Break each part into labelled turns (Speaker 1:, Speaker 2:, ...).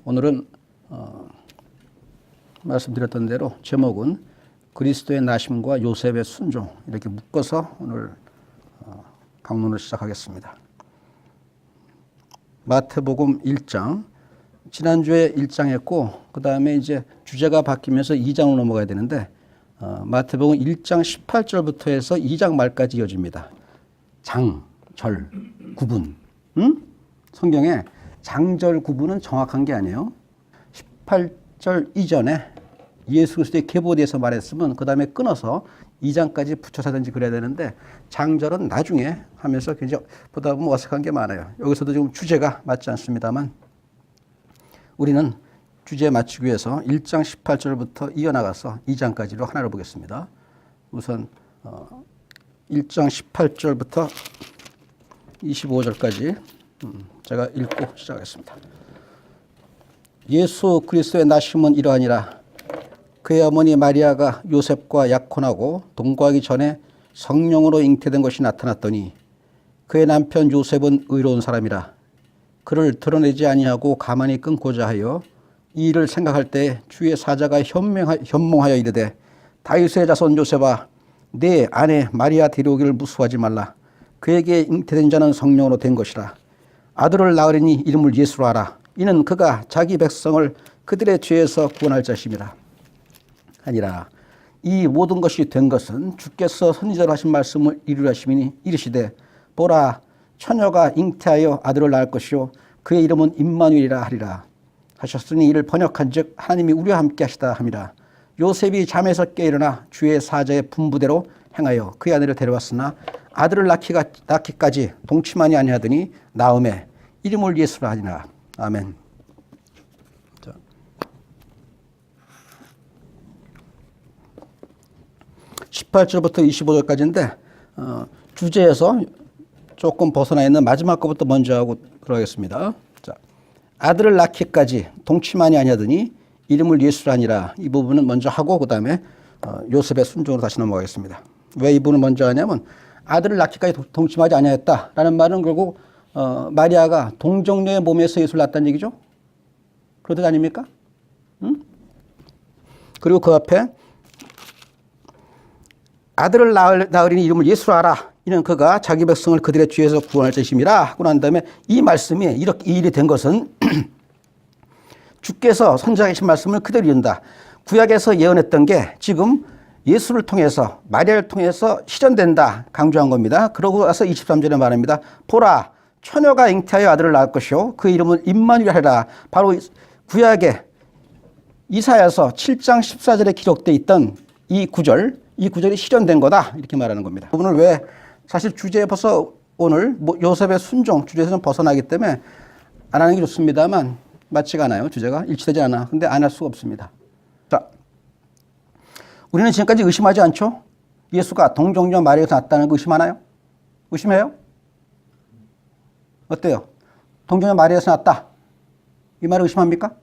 Speaker 1: 오늘은 말씀드렸던 대로 제목은 그리스도의 나심과 요셉의 순종 이렇게 묶어서 오늘 강론을 시작하겠습니다. 마태복음 1장 지난주에 1장 했고 그 다음에 이제 주제가 바뀌면서 2장으로 넘어가야 되는데 마태복음 1장 18절부터 해서 2장 말까지 이어집니다. 장, 절, 구분. 성경에 장절 구분은 정확한 게 아니에요. 18절 이전에 예수 그리스도의 계보에 대해서 말했으면 그 다음에 끊어서 2장까지 붙여서 하든지 그래야 되는데 장절은 나중에 하면서 굉장히 보다 보면 어색한 게 많아요. 여기서도 지금 주제가 맞지 않습니다만 우리는 주제에 맞추기 위해서 1장 18절부터 이어나가서 2장까지로 하나를 보겠습니다. 우선 1장 18절부터 25절까지 제가 읽고 시작하겠습니다. 예수 그리스도의 나심은 이러하니라. 그의 어머니 마리아가 요셉과 약혼하고 동거하기 전에 성령으로 잉태된 것이 나타났더니 그의 남편 요셉은 의로운 사람이라. 그를 드러내지 아니하고 가만히 끊고자 하여 이 일을 생각할 때 주의 사자가 현몽하여 이르되 다윗의 자손 요셉아 내 아내 마리아 데려오기를 무수하지 말라. 그에게 잉태된 자는 성령으로 된 것이라. 아들을 낳으리니 이름을 예수로 하라. 이는 그가 자기 백성을 그들의 죄에서 구원할 자심이라. 아니라 이 모든 것이 된 것은 주께서 선지자로 하신 말씀을 이루려 하심이니 이르시되 보라 처녀가 잉태하여 아들을 낳을 것이요 그의 이름은 임마누엘이라 하리라 하셨으니 이를 번역한즉 하나님이 우리와 함께 하시다 함이라. 요셉이 잠에서 깨일어나 주의 사자의 분부대로 행하여 그의 아내를 데려왔으나 아들을 낳기까지 동침하니 아니하더니 나음에 이름을 예수라 하니라. 아멘. 18절부터 25절까지인데 주제에서 조금 벗어나 있는 마지막 것부터 먼저 하고 들어가겠습니다. 자, 아들을 낳기까지 동침하니 아니하더니 이름을 예수라 하니라. 이 부분은 먼저 하고 그 다음에 요셉의 순종으로 다시 넘어가겠습니다. 왜 이 부분을 먼저 하냐면 아들을 낳기까지 동침하지 아니하였다라는 말은 결국 마리아가 동정녀의 몸에서 예수를 낳았다는 얘기죠. 그러듯 아닙니까? 그리고 그 앞에 아들을 낳으리니 이름을 예수라 하라. 이는 그가 자기 백성을 그들의 죄에서 구원할 것임이라 하고 난 다음에 이 말씀이 이렇게 이 일이 된 것은 주께서 선지자가 하신 말씀을 그대로 이룬다. 구약에서 예언했던 게 지금 예수를 통해서 마리아를 통해서 실현된다 강조한 겁니다. 그러고 나서 23절에 말합니다. 보라 처녀가 잉태하여 아들을 낳을 것이요 그 이름은 임마누엘 하리라. 바로 구약에 이사야서 7장 14절에 기록되어 있던 이 구절이 실현된 거다 이렇게 말하는 겁니다. 부분을 왜 사실 주제에 벌써 오늘 요셉의 순종 주제에서 좀 벗어나기 때문에 안 하는 게 좋습니다만 맞지가 않아요. 주제가 일치되지 않아. 근데 안 할 수가 없습니다. 자, 우리는 지금까지 의심하지 않죠? 예수가 동정녀 마리아에서 낳았다는 거 의심하나요? 의심해요? 어때요? 동정녀 마리아에서 낳았다. 이 말을 의심합니까?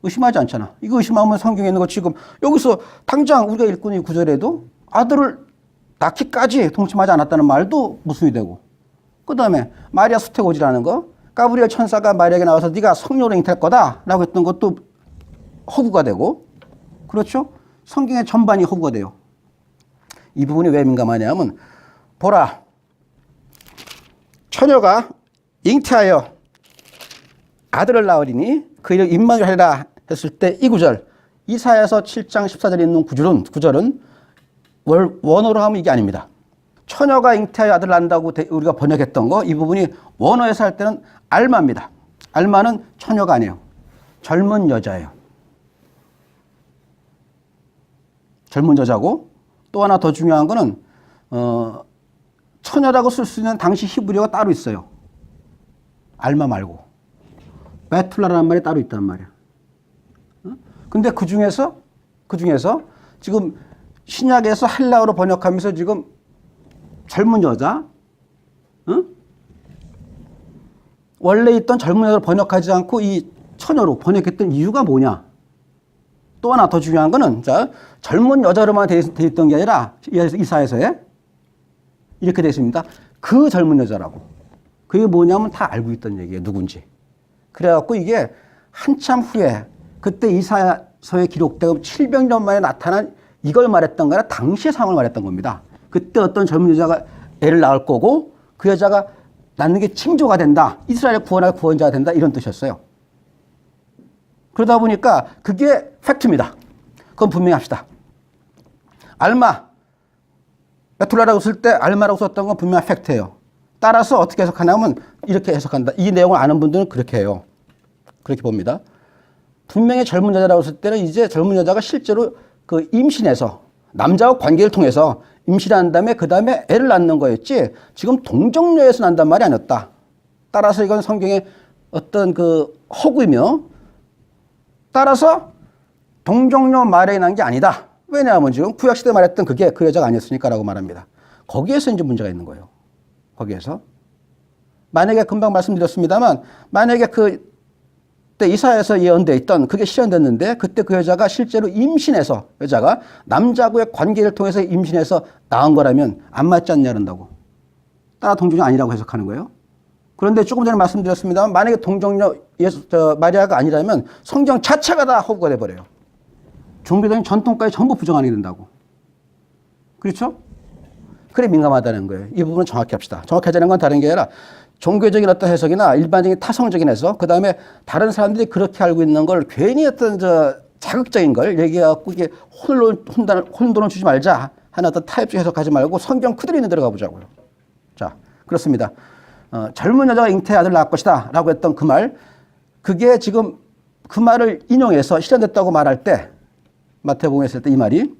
Speaker 1: 의심하지 않잖아. 이거 의심하면 성경에 있는 거 지금 여기서 당장 우리가 읽고 있는 구절에도 아들을 낳기까지 동침하지 않았다는 말도 무수히 되고 그 다음에 마리아 수태고지라는 거 가브리엘 천사가 마리아에게 나와서 네가 성령으로 잉태할 거다 라고 했던 것도 허구가 되고 그렇죠? 성경의 전반이 허구가 돼요. 이 부분이 왜 민감하냐면 보라 처녀가 잉태하여 아들을 낳으리니 그 이름 임마누엘 하리라 했을 때 이 구절 이사야서 7장 14절에 있는 구절은 원어로 하면 이게 아닙니다. 처녀가 잉태하여 아들을 낳는다고 우리가 번역했던 거 이 부분이 원어에서 할 때는 알마입니다. 알마는 처녀가 아니에요. 젊은 여자예요. 젊은 여자고 또 하나 더 중요한 거는 처녀라고 쓸 수 있는 당시 히브리어가 따로 있어요. 알마 말고 베툴라라는 말이 따로 있단 말이야. 근데 그 중에서 지금 신약에서 헬라어로 번역하면서 지금 젊은 여자, 원래 있던 젊은 여자로 번역하지 않고 이 처녀로 번역했던 이유가 뭐냐? 또 하나 더 중요한 거는 자, 젊은 여자로만 돼 있던 게 아니라 이사야서에 이렇게 되어 있습니다. 그 젊은 여자라고. 그게 뭐냐면 다 알고 있던 얘기예요. 누군지. 그래갖고 이게 한참 후에 그때 이사야서에 기록되고 700년 만에 나타난 이걸 말했던 거라 당시의 상황을 말했던 겁니다. 그때 어떤 젊은 여자가 애를 낳을 거고 그 여자가 낳는 게 징조가 된다. 이스라엘을 구원할 구원자가 된다. 이런 뜻이었어요. 그러다 보니까 그게 팩트입니다. 그건 분명히 합시다. 알마, 메툴라라고 쓸 때 알마라고 썼던 건 분명히 팩트예요. 따라서 어떻게 해석하냐면 이렇게 해석한다. 이 내용을 아는 분들은 그렇게 해요. 그렇게 봅니다. 분명히 젊은 여자라고 했을 때는 이제 젊은 여자가 실제로 그 임신해서 남자와 관계를 통해서 임신한 다음에 그 다음에 애를 낳는 거였지 지금 동정녀에서 난단 말이 아니었다. 따라서 이건 성경의 어떤 그 허구이며 따라서 동정녀 말에 난 게 아니다. 왜냐하면 지금 구약시대 말했던 그게 그 여자가 아니었으니까라고 말합니다. 거기에서 이제 문제가 있는 거예요. 거기에서. 만약에 금방 말씀드렸습니다만 만약에 그때 이사야에서 예언되어 있던 그게 실현됐는데 그때 그 여자가 실제로 임신해서 여자가 남자하고의 관계를 통해서 임신해서 낳은 거라면 안 맞지 않냐 그런다고. 따라 동정녀 아니라고 해석하는 거예요. 그런데 조금 전에 말씀드렸습니다만 만약에 동정녀 마리아가 아니라면 성경 자체가 다 허구가 돼버려요. 종교적인 전통까지 전부 부정하게 된다고. 그렇죠? 그래 민감하다는 거예요. 이 부분은 정확히 합시다. 정확히 하자는 건 다른 게 아니라 종교적인 어떤 해석이나 일반적인 타성적인 해석, 그 다음에 다른 사람들이 그렇게 알고 있는 걸 괜히 어떤 자극적인 걸 얘기해갖고 이게 혼돈을 주지 말자 하는 어떤 타협적 해석하지 말고 성경 그대로 있는 대로 가보자고요. 자, 그렇습니다. 젊은 여자가 잉태의 아들을 낳을 것이다 라고 했던 그 말, 그게 지금 그 말을 인용해서 실현됐다고 말할 때 마태복음에 했을 때 이 말이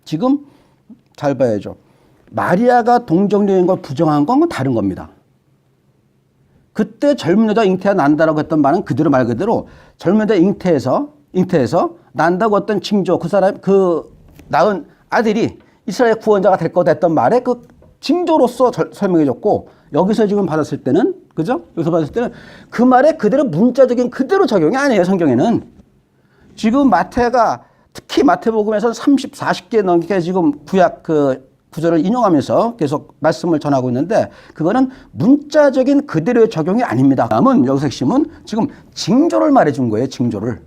Speaker 1: 지금 잘 봐야죠. 마리아가 동정녀인 걸 부정한 건 다른 겁니다. 그때 젊은 여자가 잉태가 난다라고 했던 말은 그대로 말 그대로 젊은 여자 잉태해서 난다고 어떤 징조 그 낳은 아들이 이스라엘 구원자가 될 거다 했던 말에 그 징조로서 설명해 줬고 여기서 지금 받았을 때는 그죠? 여기서 받았을 때는 그 말에 그대로 문자적인 그대로 적용이 아니에요. 성경에는. 지금 마태가 특히 마태복음에서 30, 40개 넘게 지금 구약 그 구절을 인용하면서 계속 말씀을 전하고 있는데 그거는 문자적인 그대로의 적용이 아닙니다. 다음은 여기서 핵심은 지금 징조를 말해준 거예요. 징조를.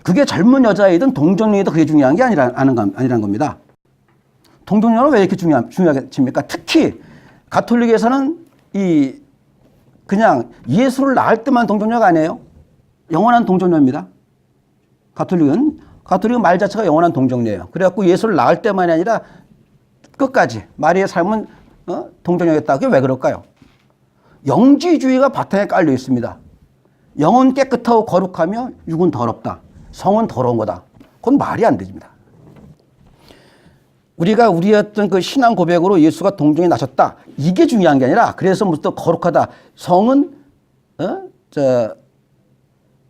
Speaker 1: 그게 젊은 여자이든 동정녀이든 그게 중요한 게 아니란 겁니다. 동정녀는 왜 이렇게 중요하게 칩니까? 특히 가톨릭에서는 그냥 예수를 낳을 때만 동정녀가 아니에요. 영원한 동정녀입니다. 가톨릭은 말 자체가 영원한 동정녀예요. 그래갖고 예수를 낳을 때만이 아니라 끝까지 마리아의 삶은 동정녀였다. 그게 왜 그럴까요? 영지주의가 바탕에 깔려 있습니다. 영은 깨끗하고 거룩하며 육은 더럽다. 성은 더러운 거다. 그건 말이 안 됩니다. 우리가 우리의 어떤 그 신앙 고백으로 예수가 동정에 나셨다. 이게 중요한 게 아니라 그래서 무슨 또 거룩하다. 성은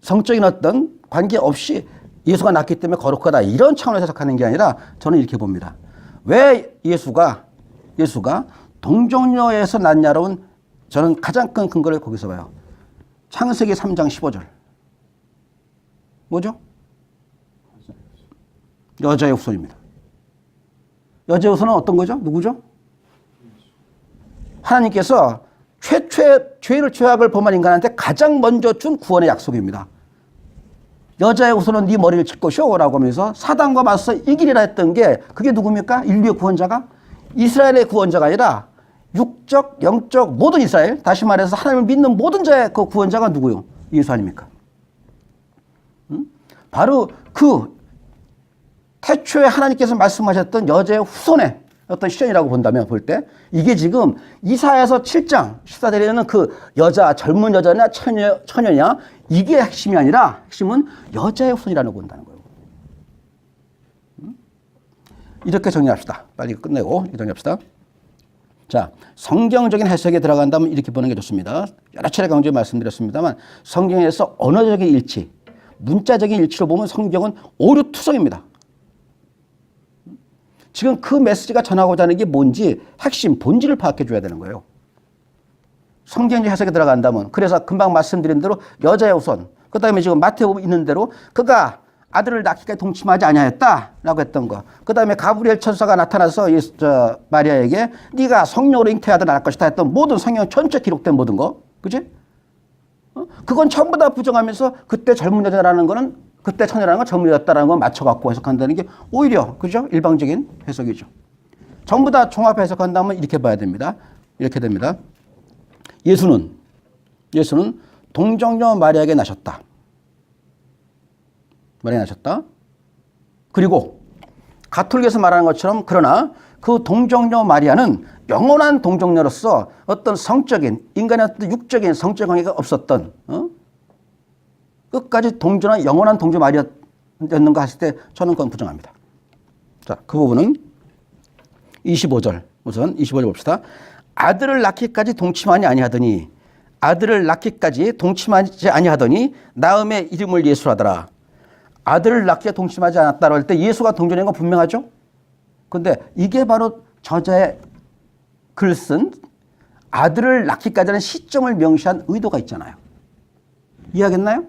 Speaker 1: 성적인 어떤 관계 없이 예수가 낳기 때문에 거룩하다. 이런 차원에서 해석하는 게 아니라 저는 이렇게 봅니다. 왜 예수가 동정녀에서 낳냐로는 저는 가장 큰 근거를 거기서 봐요. 창세기 3장 15절. 뭐죠? 여자의 후손입니다. 여자의 후손은 어떤 거죠? 누구죠? 하나님께서 최초의 죄를 죄악을 범한 인간한테 가장 먼저 준 구원의 약속입니다. 여자의 후손은 네 머리를 칠 것이오 라고 하면서 사단과 맞서 이기리라 했던 게 그게 누굽니까? 인류의 구원자가? 이스라엘의 구원자가 아니라 육적, 영적 모든 이스라엘, 다시 말해서 하나님을 믿는 모든 자의 그 구원자가 누구요? 예수 아닙니까? 바로 그 태초에 하나님께서 말씀하셨던 여자의 후손의 어떤 시련이라고 본다면 볼 때 이게 지금 이사야서 7장 14절에는 그 여자, 젊은 여자냐 처녀냐 이게 핵심이 아니라 핵심은 여자의 후손이라고 본다는 거예요. 이렇게 정리합시다. 빨리 끝내고 정리합시다. 자, 성경적인 해석에 들어간다면 이렇게 보는 게 좋습니다. 여러 차례 강조해 말씀드렸습니다만 성경에서 언어적인 일치, 문자적인 일치로 보면 성경은 오류투성입니다. 지금 그 메시지가 전하고자 하는 게 뭔지 핵심, 본질을 파악해 줘야 되는 거예요. 성경적 해석에 들어간다면 그래서 금방 말씀드린 대로 여자의 후손, 그 다음에 지금 마태복음 있는 대로 그가 아들을 낳기까지 동침하지 아니하였다라고 했던 거. 그 다음에 가브리엘 천사가 나타나서 마리아에게 네가 성령으로 잉태하여 낳을 것이다 했던 모든 성경 전체 기록된 모든 거. 그지? 그건 전부 다 부정하면서 그때 젊은 여자라는 거는 그때 처녀라는 건 젊은 여자다라는 건 맞춰갖고 해석한다는 게 오히려 그죠? 일방적인 해석이죠. 전부 다 종합 해석한다면 이렇게 봐야 됩니다. 이렇게 됩니다. 예수는 동정녀 마리아에게 나셨다. 마리아에게 나셨다. 그리고 가톨릭에서 말하는 것처럼 그러나 그 동정녀 마리아는 영원한 동정녀로서 어떤 성적인 인간의 어떤 육적인 성적 관계가 없었던 끝까지 동정한 영원한 동정 마리아였는가 했을 때 저는 그건 부정합니다. 자, 그 부분은 25절 우선 25절 봅시다. 아들을 낳기까지 동침하지 아니하더니 나음의 이름을 예수라더라. 아들을 낳기에 동침하지 않았다고 할 때 예수가 동정인 건 분명하죠. 그런데 이게 바로 저자의 글 쓴 아들을 낳기까지 하는 시점을 명시한 의도가 있잖아요. 이해하겠나요?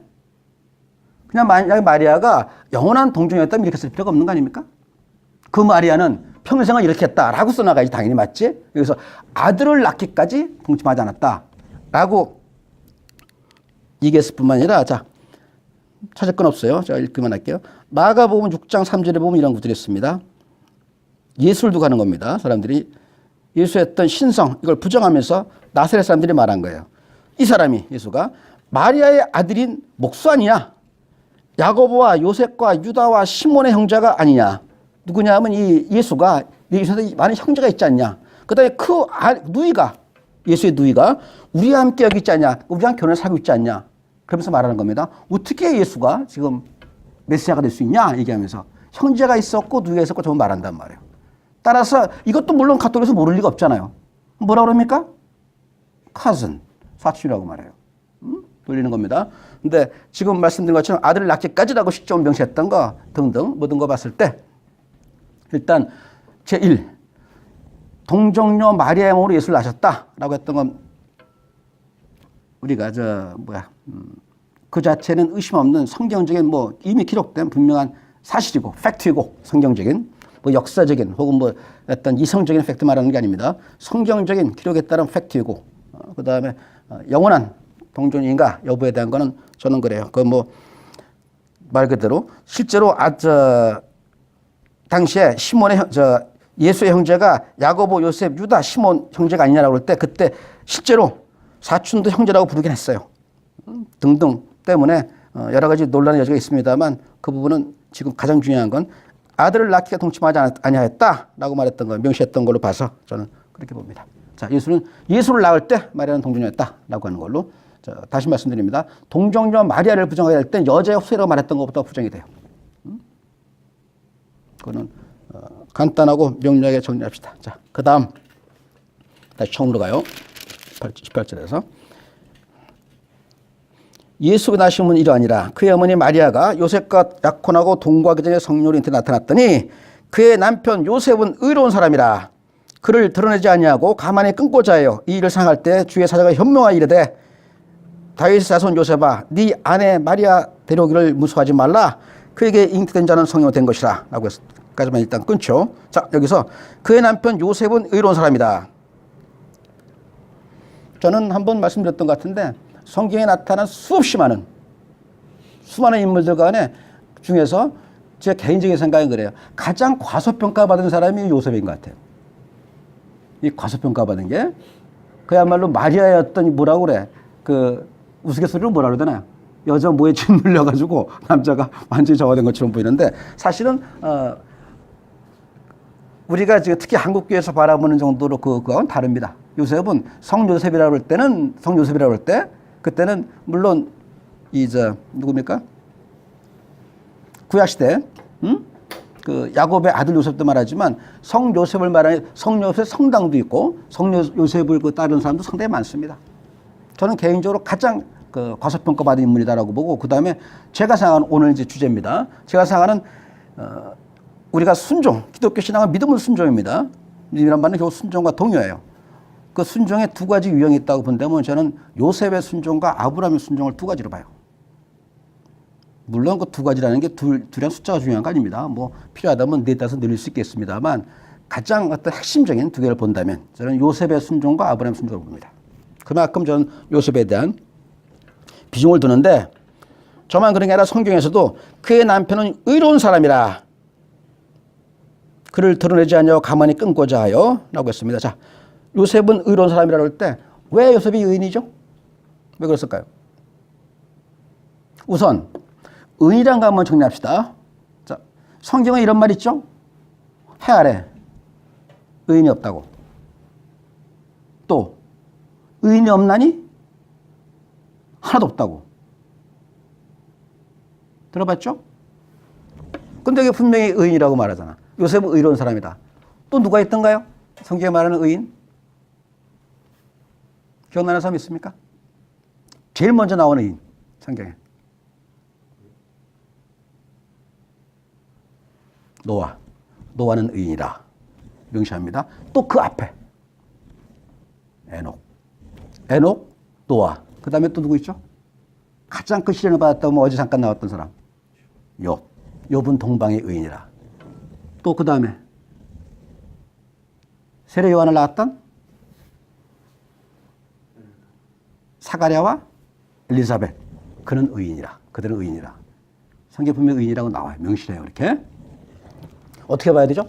Speaker 1: 그냥 만약에 마리아가 영원한 동정이었다면 이렇게 쓸 필요가 없는 거 아닙니까? 그 마리아는 평생을 이렇게 했다라고 써나가야지 당연히 맞지? 여기서 아들을 낳기까지 동침하지 않았다라고 얘기했을 뿐만 아니라 자 찾을 건 없어요. 제가 읽기만 할게요. 마가복음 6장 3절에 보면 이런 구절이 있습니다. 예수를 두고 하는 겁니다. 사람들이 예수의 어떤 신성 이걸 부정하면서 나사렛 사람들이 말한 거예요. 이 사람이 예수가 마리아의 아들인 목수 아니냐? 야고보와 요셉과 유다와 시몬의 형제가 아니냐? 누구냐 하면 이 예수가 예수한테 많은 형제가 있지 않냐? 그 다음에 그 누이가 예수의 누이가 우리와 함께 여기 있지 않냐? 우리랑 결혼을 사귀고 있지 않냐? 그러면서 말하는 겁니다. 어떻게 예수가 지금 메시아가 될 수 있냐? 얘기하면서 형제가 있었고 누이가 있었고 저는 말한단 말이에요. 따라서 이것도 물론 가톨릭에서 모를 리가 없잖아요. 뭐라 그럽니까? cousin, 사촌이라고 말해요. 돌리는 겁니다. 근데 지금 말씀드린 것처럼 아들을 낳기까지라고 시점을 명시했던 거 등등 모든 거 봤을 때 일단 제1 동정녀 마리아의 몸으로 예수를 낳으셨다라고 했던 건 우리가 그 자체는 의심 없는 성경적인 이미 기록된 분명한 사실이고 팩트이고 성경적인 역사적인 혹은 어떤 이성적인 팩트 말하는 게 아닙니다. 성경적인 기록에 따른 팩트이고 그 다음에 영원한 동정인가 여부에 대한 거는 저는 그래요. 말 그대로 실제로 당시에 시몬의 예수의 형제가 야고보, 요셉, 유다, 시몬 형제가 아니냐라고 할 때 그때 실제로 사촌도 형제라고 부르긴 했어요. 등등 때문에 여러 가지 논란의 여지가 있습니다만 그 부분은 지금 가장 중요한 건 아들을 낳기가 동침하지 아니하였다라고 말했던 걸 명시했던 걸로 봐서 저는 그렇게 봅니다. 자, 예수를 낳을 때 마리아는 동정녀였다라고 하는 걸로 자, 다시 말씀드립니다. 동정녀 마리아를 부정하게 할 때 여자의 후세라고 말했던 것보다 부정이 돼요. 그거는 간단하고 명료하게 정리합시다. 자, 그 다음 다시 처음으로 가요. 18절에서 예수가 나심은 이러하니라. 그의 어머니 마리아가 요셉과 약혼하고 동거하기 전에 성령으로 인태 나타났더니 그의 남편 요셉은 의로운 사람이라. 그를 드러내지 아니하고 가만히 끊고자 하여 이 일을 상할 때 주의 사자가 현명하여 이르되 다윗의 자손 요셉아 네 아내 마리아 데려오기를 무수하지 말라. 그에게 잉태된 자는 성령으로 된 것이라 라고 까지만 일단 끊죠. 자, 여기서 그의 남편 요셉은 의로운 사람이다. 저는 한번 말씀드렸던 것 같은데 성경에 나타난 수많은 인물들 중에서 제 개인적인 생각은 그래요. 가장 과소평가받은 사람이 요셉인 것 같아요. 이 과소평가받은 게 그야말로 마리아의 어떤 뭐라고 그래. 그 우스갯소리로 뭐라 그러잖아요. 여자 뭐에 짓눌려가지고 남자가 완전히 저가 된 것처럼 보이는데 사실은 우리가 지금 특히 한국교회에서 바라보는 정도로 그건 다릅니다. 요셉은 성요셉이라고 할 때 그때는 물론 누굽니까? 구약시대 그 야곱의 아들 요셉도 말하지만 성요셉을 말하는 성요셉 성당도 있고 성요셉을 따르는 사람도 상당히 많습니다. 저는 개인적으로 가장 과소평가받은 인물이다라고 보고 그 다음에 제가 생각하는 오늘 이제 주제입니다. 제가 생각하는 우리가 기독교 신앙은 믿음은 순종입니다. 믿음이란 말은 결국 순종과 동요예요. 그 순종에 두 가지 유형이 있다고 본다면 저는 요셉의 순종과 아브라함의 순종을 두 가지로 봐요. 물론 그 두 가지라는 게 둘이랑 숫자가 중요한 거 아닙니다. 필요하다면 4, 5 늘릴 수 있겠습니다만 가장 어떤 핵심적인 두 개를 본다면 저는 요셉의 순종과 아브라함의 순종을 봅니다. 그만큼 저는 요셉에 대한 비중을 두는데 저만 그런 게 아니라 성경에서도 그의 남편은 의로운 사람이라 그를 드러내지 않냐고 가만히 끊고자 하여 라고 했습니다. 자, 요셉은 의로운 사람이라고 할 때 왜 요셉이 의인이죠? 왜 그랬을까요? 우선 의인이란 거 한번 정리합시다. 자, 성경에 이런 말 있죠? 해 아래 의인이 없다고. 또 의인이 없나니 하나도 없다고. 들어봤죠? 근데 이게 분명히 의인이라고 말하잖아. 요셉은 의로운 사람이다. 또 누가 있던가요? 성경에 말하는 의인? 기억나는 사람 있습니까? 제일 먼저 나오는 의인, 성경에. 노아는 의인이라 명시합니다. 또 그 앞에 에녹, 노아. 그 다음에 또 누구 있죠? 가장 큰 시련을 받았다고 어제 잠깐 나왔던 사람. 욥은 동방의 의인이라. 또 그 다음에 세례 요한을 낳았던 사가랴와 엘리사벳. 그는 의인이라. 그들은 의인이라. 성경 분명히 의인이라고 나와요. 명시해요. 이렇게. 어떻게 봐야 되죠?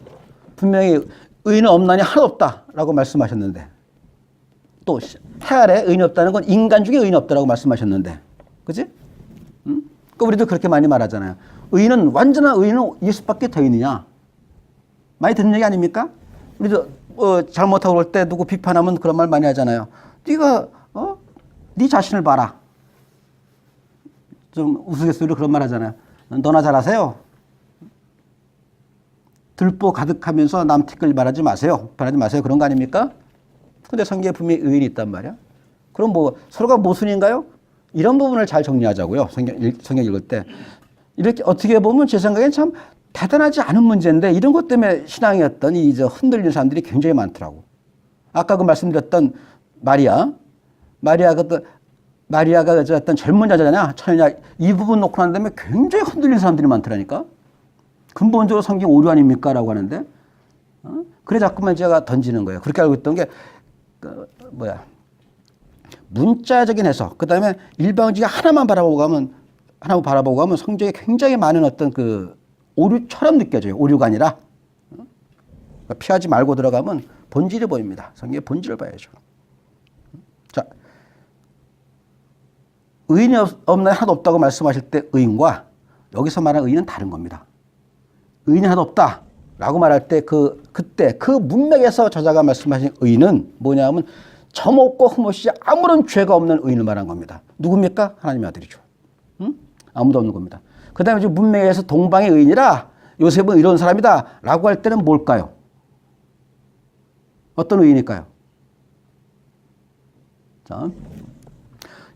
Speaker 1: 분명히 의인은 없나니 하나도 없다라고 말씀하셨는데 또 해 아래 의인이 없다는 건 인간 중에 의인이 없다라고 말씀하셨는데 그치? 응? 그러니까 우리도 그렇게 많이 말하잖아요. 완전한 의인은 예수밖에 더 있느냐? 많이 듣는 얘기 아닙니까? 우리도 잘못하고 그럴 때 누구 비판하면 그런 말 많이 하잖아요. 네가 네 자신을 봐라. 좀 우스갯소리로 그런 말 하잖아요. 너나 잘하세요. 들보 가득하면서 남 티끌 말하지 마세요. 그런 거 아닙니까? 근데 성경에 분명히 의인이 있단 말이야. 그럼 뭐 서로가 모순인가요? 이런 부분을 잘 정리하자고요. 성경 읽을 때. 이렇게 어떻게 보면 제 생각엔 참 대단하지 않은 문제인데 이런 것 때문에 신앙이 흔들리는 사람들이 굉장히 많더라고. 아까 그 말씀드렸던 마리아가 어떤 젊은 여자냐, 처녀냐, 이 부분 놓고 난 다음에 굉장히 흔들리는 사람들이 많더라니까. 근본적으로 성경 오류 아닙니까? 라고 하는데, 그래 자꾸만 제가 던지는 거예요. 그렇게 알고 있던 게, 문자적인 해석, 그 다음에 일방적인 하나만 바라보고 가면 성경에 굉장히 많은 어떤 그 오류처럼 느껴져요. 오류가 아니라. 그러니까 피하지 말고 들어가면 본질이 보입니다. 성경의 본질을 봐야죠. 자, 의인이 없나 하나도 없다고 말씀하실 때 의인과 여기서 말하는 의인은 다른 겁니다. 의인이 하나도 없다라고 말할 때 그때 그 문맥에서 저자가 말씀하신 의인은 뭐냐 하면 점 없고 흠 없이 아무런 죄가 없는 의인을 말한 겁니다. 누굽니까? 하나님의 아들이죠. 응? 아무도 없는 겁니다. 그 다음에 문맥에서 동방의 의인이라 요셉은 이런 사람이다 라고 할 때는 뭘까요? 어떤 의인일까요? 자,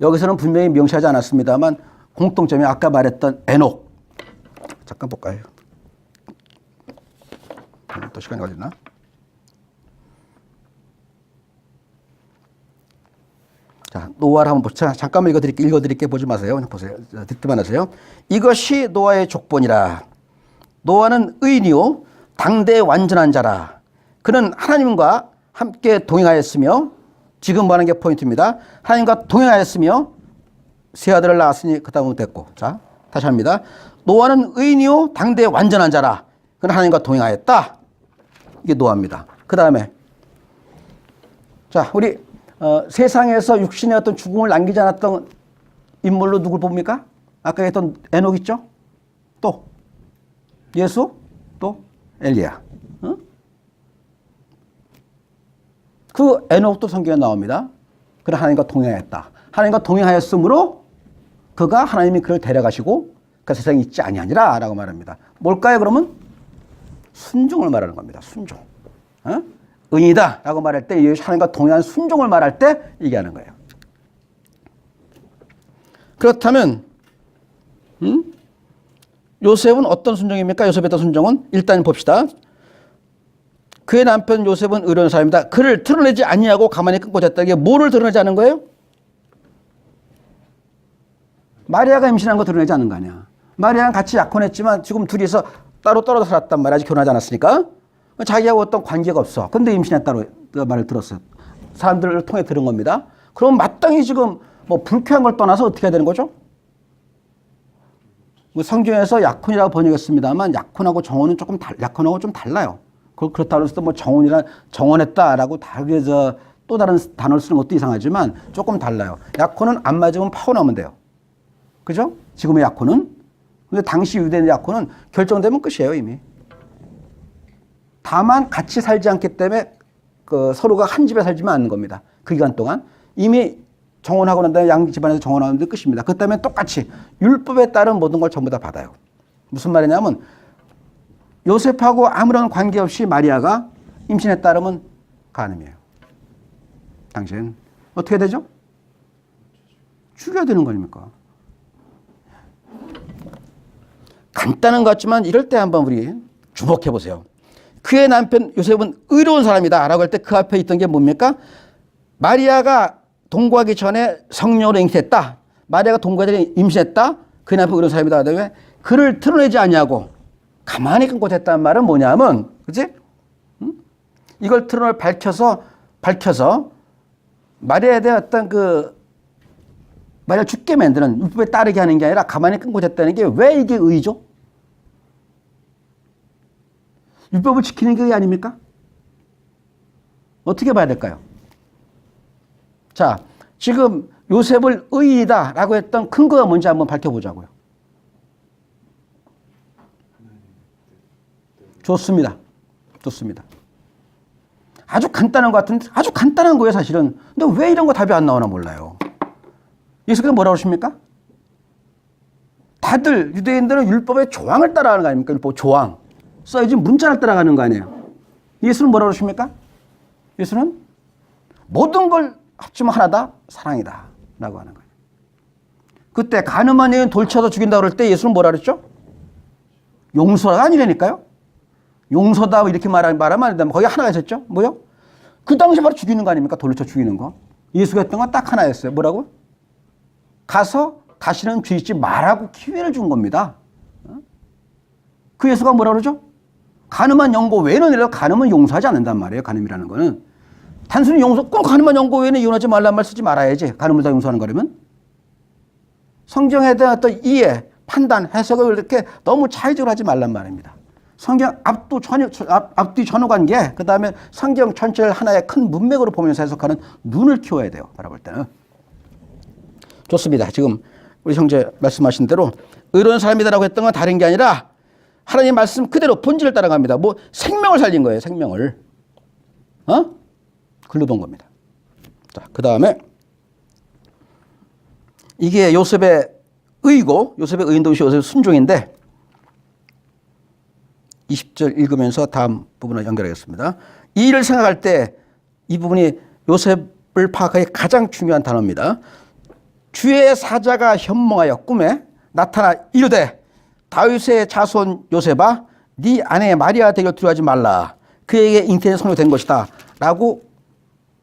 Speaker 1: 여기서는 분명히 명시하지 않았습니다만 공통점이 아까 말했던 에녹. 잠깐 볼까요? 또 시간이 걸리나? 자, 노아를 한번 보자. 잠깐만 읽어드릴게요. 보지 마세요. 보세요. 듣기만 하세요. 이것이 노아의 족본이라. 노아는 의인이요 당대의 완전한 자라. 그는 하나님과 함께 동행하였으며 지금 말하는 게 포인트입니다. 하나님과 동행하였으며 세 아들을 낳았으니 그 다음은 됐고. 자, 다시 합니다. 노아는 의인이요 당대의 완전한 자라. 그는 하나님과 동행하였다. 이게 노아입니다. 그 다음에 자, 우리 세상에서 육신의 어떤 죽음을 남기지 않았던 인물로 누굴 봅니까? 아까 했던 에녹 있죠? 또 예수, 또 엘리야. 그 에녹도 성경에 나옵니다. 그는 하나님과 동행하였다. 하나님과 동행하였으므로 그가 하나님이 그를 데려가시고 그 세상에 있지 아니하니라 라고 말합니다. 뭘까요 그러면? 순종을 말하는 겁니다. 순종. 의인이다 라고 말할 때 하나님과 동행한 순종을 말할 때 얘기하는 거예요. 그렇다면 요셉은 어떤 순종입니까? 요셉의 어떤 순종은? 일단 봅시다. 그의 남편 요셉은 의로운 사람이다. 그를 드러내지 아니하고 가만히 끊고자 했다. 이게 뭐를 드러내지 않은 거예요? 마리아가 임신한 거 드러내지 않은 거 아니야. 마리아랑 같이 약혼했지만 지금 둘이서 따로 떨어져 살았단 말이야. 아직 결혼하지 않았으니까. 자기하고 어떤 관계가 없어. 근데 임신했다고 말을 들었어요. 사람들을 통해 들은 겁니다. 그럼 마땅히 지금 뭐 불쾌한 걸 떠나서 어떻게 해야 되는 거죠? 뭐 성경에서 약혼이라고 번역했습니다만 약혼하고 정혼은 조금 약혼하고 좀 달라요. 그렇다고 해서 뭐 정혼했다라고 다르게 또 다른 단어를 쓰는 것도 이상하지만 조금 달라요. 약혼은 안 맞으면 파혼하면 돼요. 그죠? 지금의 약혼은. 근데 당시 유대인의 약혼은 결정되면 끝이에요, 이미. 다만 같이 살지 않기 때문에 서로가 한 집에 살지만 않는 겁니다. 그 기간 동안. 이미 정혼하고 난 다음에 양 집안에서 정혼하는데 끝입니다. 그 다음에 똑같이 율법에 따른 모든 걸 전부 다 받아요. 무슨 말이냐면 요셉하고 아무런 관계없이 마리아가 임신했다 그러면 간음이에요. 당신 어떻게 되죠? 죽여야 되는 거 아닙니까? 간단한 것 같지만 이럴 때 한번 우리 주목해 보세요. 그의 남편 요셉은 의로운 사람이다 라고 할 때 그 앞에 있던 게 뭡니까? 마리아가 동거하기 전에 성령으로 잉태했다. 마리아가 동거하기 전에 임신했다. 그의 남편 의로운 사람이다. 그다음에 그를 드러내지 않냐고 가만히 끊고 됐다는 말은 뭐냐면, 그치? 이걸 드러내 밝혀서 마리아에 대한 어떤 마리아를 죽게 만드는 율법에 따르게 하는 게 아니라 가만히 끊고 됐다는 게 왜 이게 의죠? 율법을 지키는 게 아닙니까? 어떻게 봐야 될까요? 자, 지금 요셉을 의인이다라고 했던 근거가 뭔지 한번 밝혀보자고요. 좋습니다. 아주 간단한 것 같은데 아주 간단한 거예요, 사실은. 근데 왜 이런 거 답이 안 나오나 몰라요. 예수께서 뭐라고 하십니까? 다들 유대인들은 율법의 조항을 따라가는 거 아닙니까? 율법 조항. 써야지 문자를 따라가는 거 아니에요. 예수는 뭐라고 하십니까? 예수는 모든 걸 합치면 하나다. 사랑이다. 라고 하는 거예요. 그때 가늠한 여인 돌쳐서 죽인다고 그럴 때 예수는 뭐라 그랬죠? 용서가 아니라니까요. 용서다 이렇게 말하면 안 된다면 거기 하나가 있었죠. 뭐요? 그 당시 바로 죽이는 거 아닙니까? 돌로 쳐 죽이는 거. 예수가 했던 건 딱 하나였어요. 뭐라고? 가서 다시는 죄 짓지 말라고 기회를 준 겁니다. 그 예수가 뭐라 그러죠? 간음한 영고 외에는 이래도 간음은 용서하지 않는단 말이에요. 간음이라는 거는. 단순히 꼭 간음한 영고 외에는 이혼하지 말란 말 쓰지 말아야지. 간음을 다 용서하는 거라면. 성경에 대한 어떤 이해, 판단, 해석을 이렇게 너무 차이적으로 하지 말란 말입니다. 성경 앞뒤 전후관계, 그 다음에 성경 전체를 하나의 큰 문맥으로 보면서 해석하는 눈을 키워야 돼요. 바라볼 때는. 좋습니다. 지금 우리 형제 말씀하신 대로 의로운 사람이다라고 했던 건 다른 게 아니라 하나님 말씀 그대로 본질을 따라갑니다. 뭐 생명을 살린 거예요. 생명을. 글로 본 겁니다. 자, 그 다음에 이게 요셉의 의고 요셉의 의인도시 요셉의 순종인데 20절 읽으면서 다음 부분을 연결하겠습니다. 이 일을 생각할 때 이 부분이 요셉을 파악하기 가장 중요한 단어입니다. 주의 사자가 현몽하여 꿈에 나타나 이르되 다윗의 자손 요셉아 네 아내 마리아 되길 두려워하지 말라. 그에게 잉태는 성료된 것이다. 라고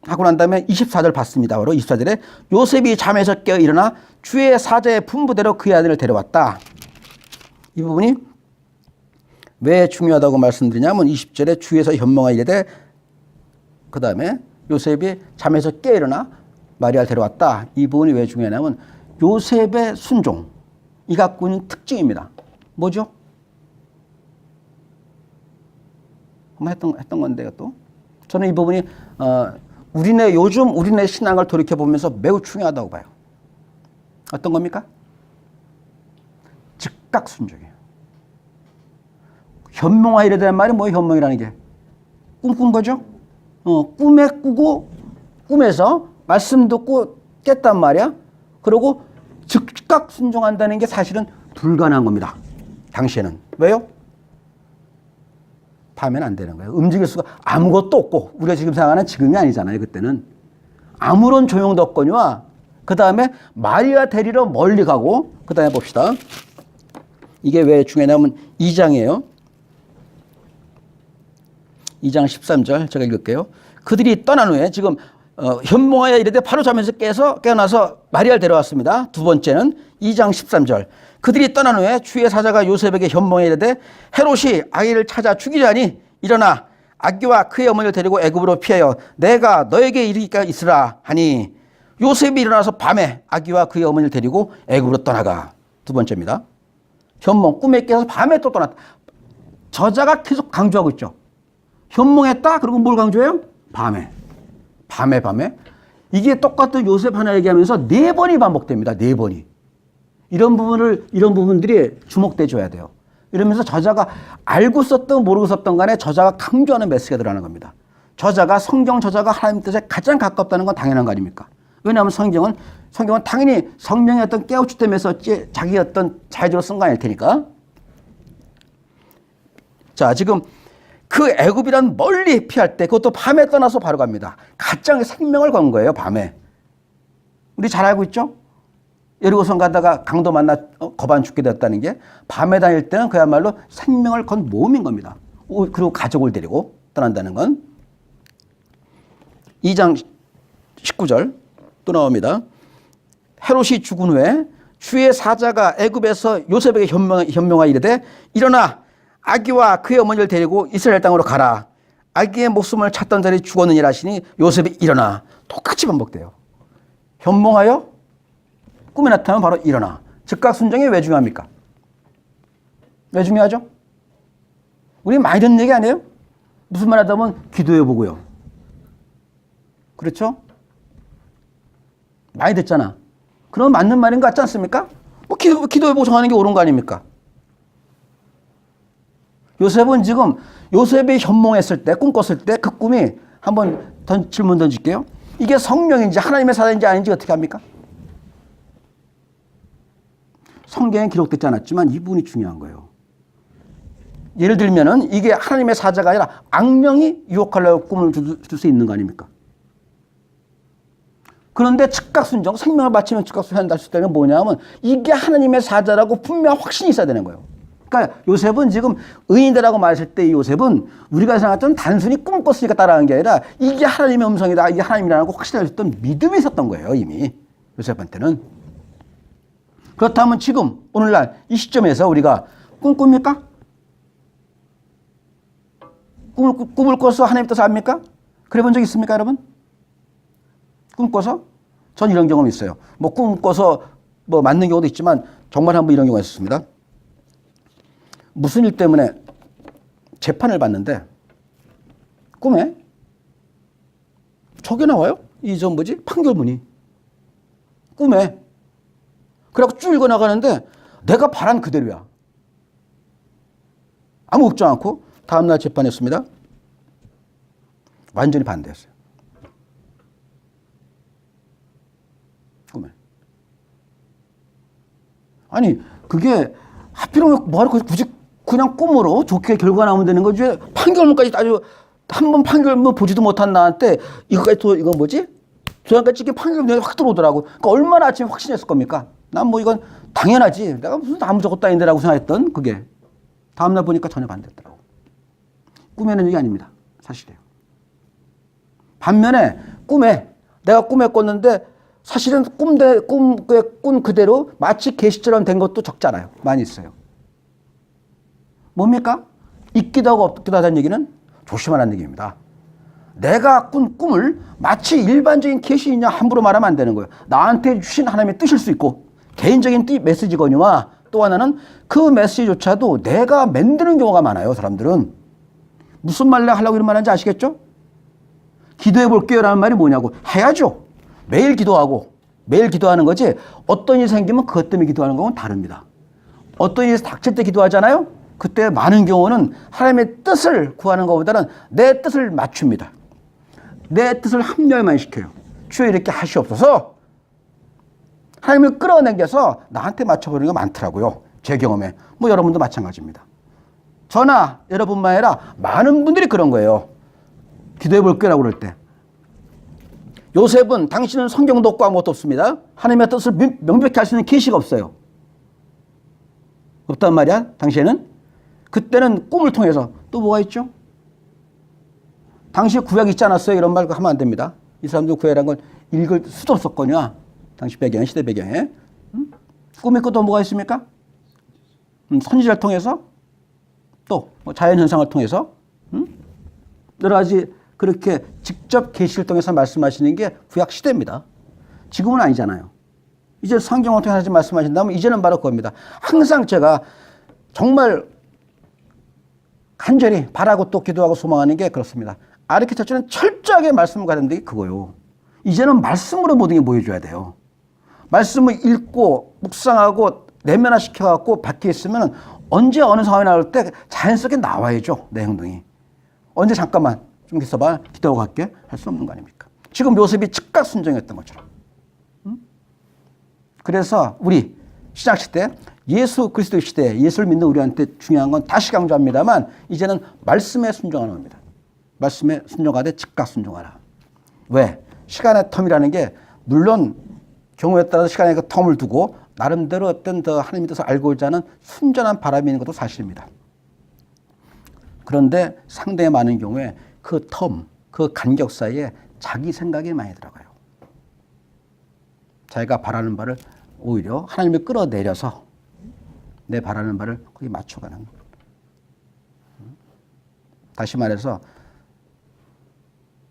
Speaker 1: 하고 난 다음에 24절 봤습니다. 바로 24절에 요셉이 잠에서 깨어 일어나 주의 사자의 분부대로 그의 아들을 데려왔다. 이 부분이 왜 중요하다고 말씀드리냐면 20절에 주에서 현몽하여 이르되 그 다음에 요셉이 잠에서 깨어 일어나 마리아를 데려왔다. 이 부분이 왜 중요하냐면 요셉의 순종, 이 갖고 있는 특징입니다. 뭐죠? 한번 했던 건데요, 또. 저는 이 부분이 요즘 우리네 신앙을 돌이켜보면서 매우 중요하다고 봐요. 어떤 겁니까? 즉각 순종이에요. 현몽하이래 되는 말이 뭐예요? 현몽이라는 게. 꿈꾼 거죠? 꿈에 꾸고 꿈에서 말씀 듣고 깼단 말이야. 그리고 즉각 순종한다는 게 사실은 불가능한 겁니다. 당시에는. 왜요? 밤에는 안 되는 거예요. 움직일 수가 아무것도 없고 우리가 지금 생각하는 지금이 아니잖아요. 그때는. 아무런 조용도 없거니와 그 다음에 마리아 데리러 멀리 가고 그 다음에 봅시다. 이게 왜 중요하냐면 2장이에요. 2장 13절 제가 읽을게요. 그들이 떠난 후에 지금 현몽하여 이르되 바로 잠에서 깨어나서 마리아를 데려왔습니다. 두 번째는 2장 13절. 그들이 떠난 후에 주의 사자가 요셉에게 현몽하여 이르되 헤롯이 아기를 찾아 죽이자니 일어나 아기와 그의 어머니를 데리고 애굽으로 피하여 내가 너에게 이르기까지 있으라 하니 요셉이 일어나서 밤에 아기와 그의 어머니를 데리고 애굽으로 떠나가. 두 번째입니다. 현몽, 꿈에 깨서 밤에 또 떠났다. 저자가 계속 강조하고 있죠. 현몽했다? 그리고 뭘 강조해요? 밤에. 밤에. 이게 똑같은 요셉 하나 얘기하면서 4번이 반복됩니다. 4번이. 이런 부분들이 주목돼 줘야 돼요. 이러면서 저자가 알고 썼던 모르고 썼던 간에 저자가 강조하는 메시지가 들어가는 겁니다. 성경 저자가 하나님 뜻에 가장 가깝다는 건 당연한 거 아닙니까? 왜냐하면 성경은 당연히 성령의 어떤 깨우침 때문에 썼지 자기 어떤 자유로 쓴 거 아닐 테니까. 자, 지금 그 애굽이란 멀리 피할 때 그것도 밤에 떠나서 바로 갑니다. 가장 생명을 건 거예요, 밤에. 우리 잘 알고 있죠? 여리고성 가다가 강도 만나 거반 죽게 되었다는 게 밤에 다닐 때는 그야말로 생명을 건 모험인 겁니다. 그리고 가족을 데리고 떠난다는 건. 2장 19절 또 나옵니다. 헤롯이 죽은 후에 주의 사자가 애굽에서 요셉에게 현명하여 이르되 일어나 아기와 그의 어머니를 데리고 이스라엘 땅으로 가라. 아기의 목숨을 찾던 자들이 죽었느니라 하시니 요셉이 일어나. 똑같이 반복돼요. 현몽하여 꿈에 나타나면 바로 일어나. 즉각 순종이 왜 중요합니까? 왜 중요하죠? 우리 많이 듣는 얘기 아니에요? 무슨 말 하다 보면 기도해 보고요. 그렇죠? 많이 듣잖아. 그럼 맞는 말인 것 같지 않습니까? 뭐 기도해 보고 정하는 게 옳은 거 아닙니까? 요셉은 지금 요셉이 현몽했을 때, 꿈꿨을 때 그 꿈이 한번 질문 던질게요. 이게 성령인지 하나님의 사자인지 아닌지 어떻게 합니까? 성경에 기록되지 않았지만 이 부분이 중요한 거예요. 예를 들면은 이게 하나님의 사자가 아니라 악령이 유혹하려고 꿈을 줄 수 있는 거 아닙니까? 그런데 즉각순종, 생명을 바치면 즉각순종한다 할 때는 뭐냐면 이게 하나님의 사자라고 분명한 확신이 있어야 되는 거예요. 그러니까 요셉은 지금 의인이라고 말했을 때 이 요셉은 우리가 생각했던 단순히 꿈 꿨으니까 따라한 게 아니라 이게 하나님의 음성이다, 이게 하나님이라고 확신을 했던 믿음이 있었던 거예요, 이미. 요셉한테는. 그렇다면 지금 오늘날 이 시점에서 우리가 꿈 꿉니까? 꿈을 꿔서 하나님 뜻을 압니까? 그래 본 적 있습니까, 여러분? 꿈 꿔서? 전 이런 경험이 있어요. 뭐 꿈 꿔서 뭐 맞는 경우도 있지만 정말 한번 이런 경우가 있었습니다. 무슨 일 때문에 재판을 받는데 꿈에 저게 나와요? 판결문이. 꿈에. 그래갖고 쭉 읽어나가는데 내가 바란 그대로야. 아무 걱정 않고 다음날 재판했습니다. 완전히 반대했어요. 꿈에. 아니 그게 하필이면 뭐하러 굳이 그냥 꿈으로 좋게 결과 나오면 되는 거지. 판결문까지 아주 한 번 판결문 보지도 못한 나한테 이거까지 또 이건 뭐지? 저한까지 이게 판결문이 확 들어오더라고. 그러니까 얼마나 아침에 확신했을 겁니까? 난 뭐 이건 당연하지. 내가 무슨 아무것도 아닌데라고 생각했던 그게 다음날 보니까 전혀 반대했더라고. 꿈에는 이게 아닙니다. 사실이에요. 반면에 내가 꿈에 꿨는데 사실은 꿈 그대로 마치 계시처럼 된 것도 적지 않아요. 많이 있어요. 뭡니까? 있기도 하고 없기도 하다는 얘기는 조심하라는 얘기입니다. 내가 꾼 꿈을 마치 일반적인 계시냐 함부로 말하면 안 되는 거예요. 나한테 주신 하나님의 뜻일 수 있고 개인적인 메시지거니와 또 하나는 그 메시지조차도 내가 만드는 경우가 많아요. 사람들은. 무슨 말을 하려고 이런 말 하는지 아시겠죠? 기도해 볼게요 라는 말이 뭐냐고. 해야죠. 매일 기도하는 거지 어떤 일이 생기면 그것 때문에 기도하는 거는 다릅니다. 어떤 일이 닥칠 때 기도하잖아요. 그때 많은 경우는 하나님의 뜻을 구하는 것보다는 내 뜻을 맞춥니다. 내 뜻을 합렬만 시켜요. 주여 이렇게 하시옵소서. 하나님을 끌어당겨서 나한테 맞춰버리는 거 많더라고요. 제 경험에. 뭐 여러분도 마찬가지입니다. 저나 여러분만 아니라 많은 분들이 그런 거예요. 기도해 볼게라고 그럴 때. 요셉은 당신은 성경도 없고 아무것도 없습니다. 하나님의 뜻을 명백히 할 수 있는 계시가 없어요. 없단 말이야, 당시에는. 그때는 꿈을 통해서 또 뭐가 있죠? 당시에 구약이 있지 않았어요? 이런 말 하면 안 됩니다. 이 사람들 구약이라는 건 읽을 수도 없었거냐. 당시 배경에, 시대 배경에. 꿈에 또 뭐가 있습니까? 선지자를 통해서 또 뭐 자연현상을 통해서 여러 가지 그렇게 직접 계시를 통해서 말씀하시는 게 구약 시대입니다. 지금은 아니잖아요. 이제 성경을 통해서 말씀하신다면 이제는 바로 그겁니다. 항상 제가 정말 간절히 바라고 또 기도하고 소망하는 게 그렇습니다. 아르키테크처는 철저하게 말씀을 가는 게 그거요. 이제는 말씀으로 모든 게 보여줘야 돼요. 말씀을 읽고 묵상하고 내면화시켜갖고 밖에 있으면 언제 어느 상황이 나올 때 자연스럽게 나와야죠. 내 행동이. 언제 잠깐만 좀 있어봐 기도하고 갈게 할 수 없는 거 아닙니까? 지금 요셉이 즉각 순종했던 것처럼. 그래서 우리 신약시대 때 예수 그리스도 시대에 예수를 믿는 우리한테 중요한 건 다시 강조합니다만 이제는 말씀에 순종하는 겁니다. 말씀에 순종하되 즉각 순종하라. 왜? 시간의 텀이라는 게 물론 경우에 따라서 시간의 그 텀을 두고 나름대로 어떤 더 하나님의 뜻을 알고자 하는 순전한 바람이 있는 것도 사실입니다. 그런데 상당히 많은 경우에 그 텀, 그 간격 사이에 자기 생각이 많이 들어가요. 자기가 바라는 바를 오히려 하나님을 끌어내려서 내 바라는 바를 거기 맞춰가는. 다시 말해서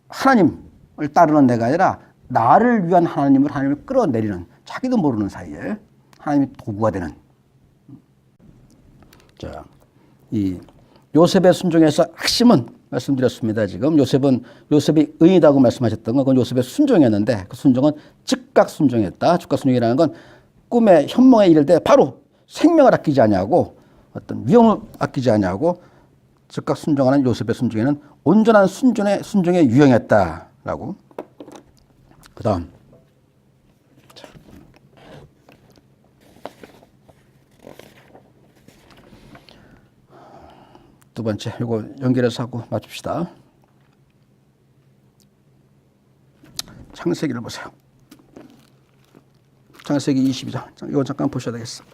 Speaker 1: 하나님을 따르는 내가 아니라 나를 위한 하나님을 끌어내리는 자기도 모르는 사이에 하나님이 도구가 되는. 자, 이 요셉의 순종에서 핵심은 말씀드렸습니다. 지금 요셉이 의인이라고 말씀하셨던 건 그건 요셉의 순종이었는데 그 순종은 즉각 순종했다. 즉각 순종이라는 건 꿈에 현몽에 이를 때 바로 생명을 아끼지 않냐고 어떤 위험을 아끼지 않냐고 즉각 순종하는 요셉의 순종에는 온전한 순종에 유형했다라고. 그다음 두 번째 이거 연결해서 하고 맞춥시다. 창세기를 보세요. 창세기 22장. 이거 잠깐 보셔야 되겠어.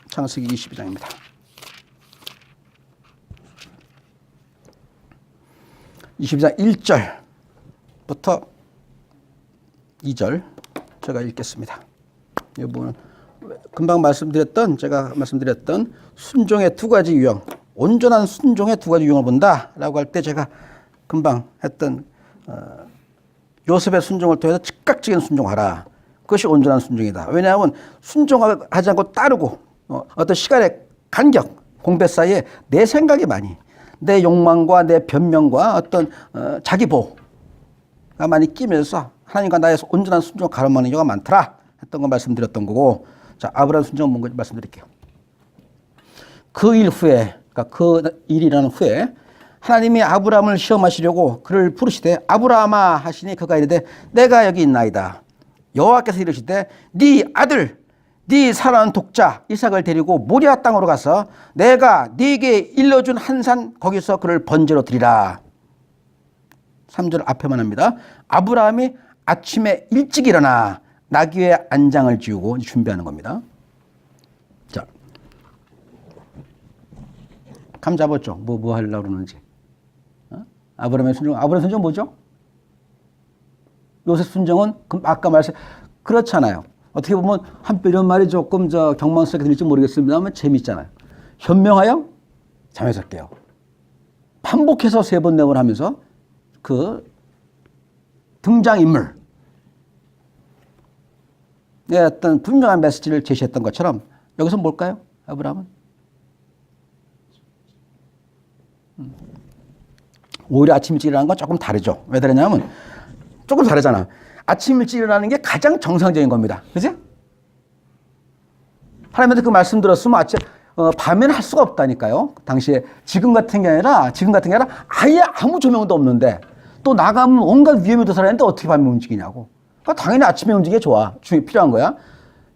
Speaker 1: 창세기 22장입니다. 22장 1절부터 2절 제가 읽겠습니다. 이 부분은 금방 제가 말씀드렸던 순종의 두 가지 유형, 온전한 순종의 두 가지 유형을 본다라고 할 때 제가 금방 했던 요셉의 순종을 통해서 즉각적인 순종하라. 그것이 온전한 순종이다. 왜냐하면 순종하지 않고 따르고 어떤 시간의 간격, 공배 사이에 내 생각이 많이, 내 욕망과 내 변명과 어떤 자기 보호가 많이 끼면서 하나님과 나의 온전한 순종을 가로막는 경우가 많더라 했던 거 말씀드렸던 거고. 자, 아브라함 순종은 뭔지 말씀드릴게요. 그 일 후에, 그러니까 그 일이 일어난 후에 하나님이 아브라함을 시험하시려고 그를 부르시되 아브라함아 하시니 그가 이르되 내가 여기 있나이다. 여호와께서 이르시되 네 아들 네 사랑하는 독자 이삭을 데리고 모리아 땅으로 가서 내가 네게 일러준 한 산 거기서 그를 번제로 드리라. 3절 앞에만 합니다. 아브라함이 아침에 일찍 일어나 나귀 위에 안장을 지우고 준비하는 겁니다. 자, 감 잡았죠? 뭐 하려고 그러는지. 아브라함의 순종 뭐죠? 요셉 순종은 아까 말씀 그렇잖아요. 어떻게 보면 한편 이런 말이 조금 경망스럽게 들릴지 모르겠습니다만 재밌잖아요. 현명하여 잠에서 깨요. 반복해서 3번 4번 하면서 그 등장인물 어떤 분명한 메시지를 제시했던 것처럼 여기서 뭘까요? 아브라함은 오히려 아침 일찍 일어나는 건 조금 다르죠. 왜 다르냐면 조금 다르잖아. 아침 일찍 일어나는 게 가장 정상적인 겁니다. 그치? 하나님한테 그 말씀 들었으면 밤에는 할 수가 없다니까요. 당시에 지금 같은 게 아니라 아예 아무 조명도 없는데 또 나가면 온갖 위험이 도사라는데 어떻게 밤에 움직이냐고. 그러니까 당연히 아침에 움직이는 게 좋아. 필요한 거야.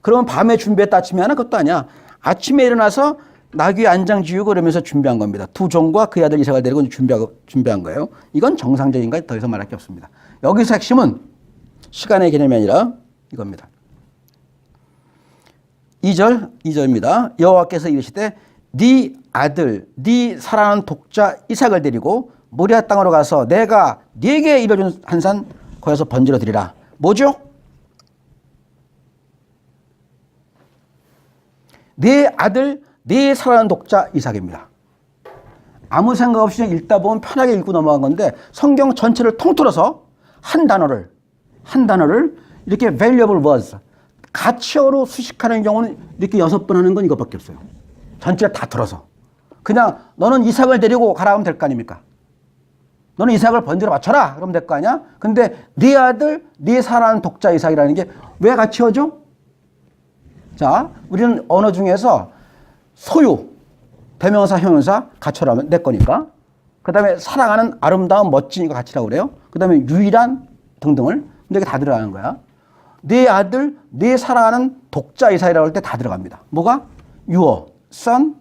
Speaker 1: 그러면 밤에 준비했다 아침에 하나? 그것도 아니야. 아침에 일어나서 나귀 안장 지우고 그러면서 준비한 겁니다. 두 종과 그의 아들 이삭을 데리고 준비한 거예요. 이건 정상적인 거 더 이상 말할 게 없습니다. 여기서 핵심은 시간의 개념이 아니라 이겁니다. 2절입니다. 여호와께서 이르시되 네 아들 네 사랑하는 독자 이삭을 데리고 모리아 땅으로 가서 내가 네게 이뤄준 한 산 거기서 번제로 드리라. 뭐죠? 네 아들 네 사랑하는 독자 이삭입니다. 아무 생각 없이 읽다 보면 편하게 읽고 넘어간 건데 성경 전체를 통틀어서 한 단어를 한 단어를 이렇게 valuable words, 가치어로 수식하는 경우는 이렇게 6번 하는 건 이것밖에 없어요. 전체를 다 털어서. 그냥 너는 이삭을 데리고 가라 하면 될 거 아닙니까? 너는 이삭을 번제로 바쳐라 그러면 될 거 아니야? 근데 네 아들, 네 사랑하는 독자 이삭이라는 게 왜 가치어죠? 자, 우리는 언어 중에서 소유, 대명사, 형용사, 가치어라면 내 거니까. 그 다음에 사랑하는 아름다운 멋진 이거 가치라고 그래요. 그 다음에 유일한 등등을. 근데 이게 다 들어가는 거야. 네 아들, 네 사랑하는 독자 이삭이라고 할 때 다 들어갑니다. 뭐가? your son,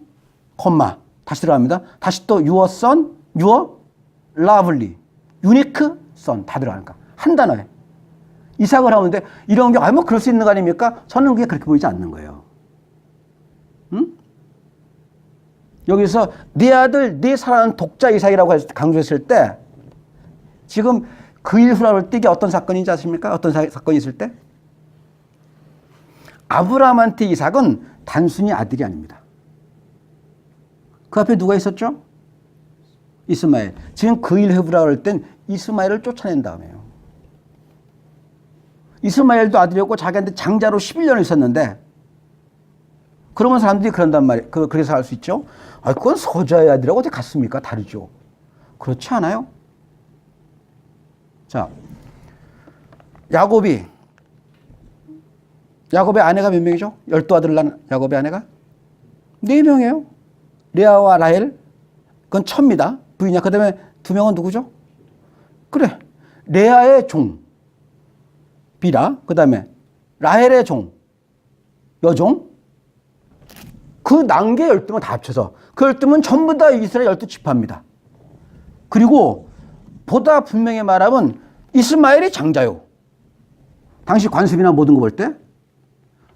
Speaker 1: 콤마. 다시 들어갑니다. 다시 또 your son, your lovely, unique son 다 들어가니까. 한 단어에. 이삭을 하는데 이런 게 뭐 그럴 수 있는 거 아닙니까? 저는 그게 그렇게 보이지 않는 거예요. 응? 여기서 네 아들, 네 사랑하는 독자 이삭이라고 강조했을 때 지금 그 일 후라고 할 때 이게 어떤 사건인지 아십니까? 어떤 사건이 있을 때? 아브라함한테 이삭은 단순히 아들이 아닙니다. 그 앞에 누가 있었죠? 이스마엘. 지금 그 일 후라고 할 땐 이스마엘을 쫓아낸 다음에요. 이스마엘도 아들이었고 자기한테 장자로 11년을 있었는데 그러면 사람들이 그런단 말이에요. 그래서 할 수 있죠. 아, 그건 소자의 아들하고 어디 같습니까? 다르죠. 그렇지 않아요? 자, 야곱의 아내가 몇 명이죠? 12아들을 낳은 야곱의 아내가 4명이에요. 레아와 라헬, 그건 처입니다. 부인이야. 그 다음에 2명은 누구죠? 그래, 레아의 종 비라, 그 다음에 라헬의 종 여종, 그 난개 12명 다 합쳐서 그 12명 전부 다 이스라엘 12지파입니다. 그리고 보다 분명히 말하면 이스마엘이 장자요. 당시 관습이나 모든 거 볼 때